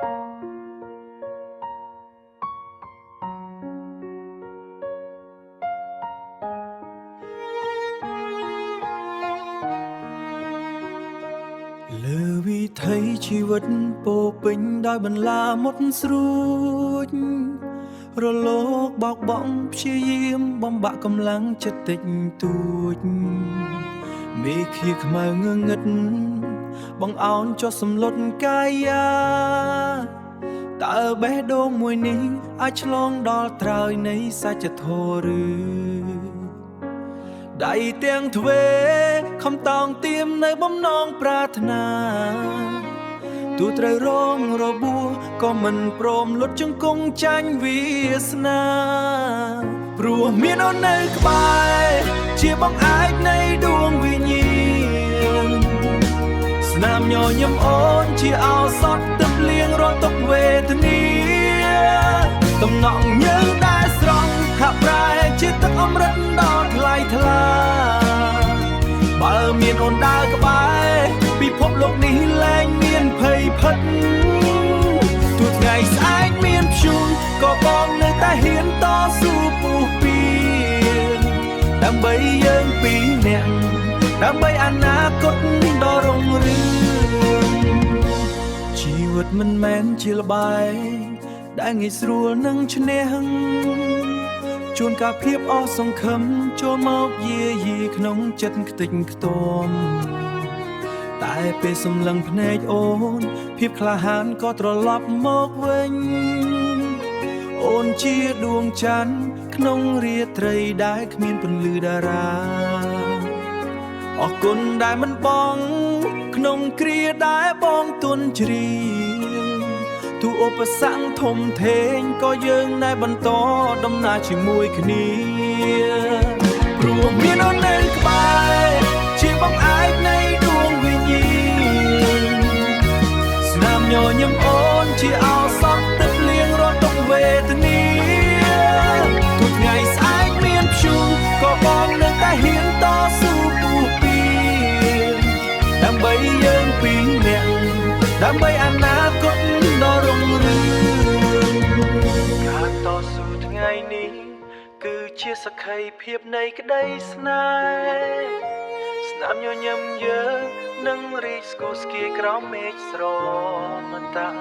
លើវិថីជីវិតពោពេញដោយបន្លាមុតស្រួចរលោកបោកបង់ព្យាយាមបំបាក់កម្លាំងចិត្តតិចតួចមេឃាខ្មៅងងឹតបងអោនចុះសំលុតកាយាតើបេះដូងមួយនេះអាចឆ្លងដល់ត្រើយនៃសច្ចធម៌ឬដៃទាំងទ្វេខំតោងទៀមនៅបំណងប្រាថ្នាទោះត្រូវរងរបួសក៏មិនព្រមលុតជង្គង់ចាញ់វាសនាព្រោះមានអូននៅក្បែរជាបងអាចនៃដួងវិញ្ញាណស្នាមញញឹមអូនជាឱសថទឹកលៀងរាល់ទុក្ខវេទនាតំណក់យើងដែលស្រង់ហាក់ប្រែជាទឹកអមរិតដ៏ថ្លៃថ្លាបើមានអូនដើរក្បែរពិភពលោកនេះលែងមានភ័យផិតទោះថ្ងៃស្អែកមានព្យុះក៏បងនៅតែហ៊ានតស៊ូពុះពៀនដើម្បីយើងពីរនាក់ដើម្បីអនាគតដ៏រុងរឿងជីវិតមិនមែនជាល្បែងដែលងាយស្រួលនឹងឈ្នះជួនកាលភាពអស់សង្ឃឹមចូលមកយាយីក្នុងចិត្តខ្ទេចខ្ទាំតែពេលសម្លឹងភ្នែកអូនភាពក្លាហានក៏ត្រឡប់មកវិញអូនជាដួងច័ន្ទក្នុងរាត្រីដែលគ្មានពន្លឺតារាអរគុណដែលមិនបងក្នុងគ្រាដែលបងទន់ជ្រាវទូឧបសគ្គធំធេងក៏យើងដែលបន្តដំណើរជាមួយគ្នាព្រោះមានអូននៅក្បែរជាបងអាចនៃដួងវិញ្ញាណស្នាមញញឹមអូនជាឱសថទឹកលៀងរាល់ទុក្ខវេទនាទោះថ្ងៃស្អែកមានព្យុះក៏បងនៅតែហ៊ានតស៊ូពុះពៀនដើម្បីយើងពីរនាក់ដើម្បីអនាគតដ៏រុងរឿងការតស៊ូថ្ងៃនេះគឺជាសក្ខីភាពនៃក្តីស្នេហ៍ស្នាមញញឹមយើងនឹងរីកស្គូស្គាយក្រោមមេឃស្រមតាំង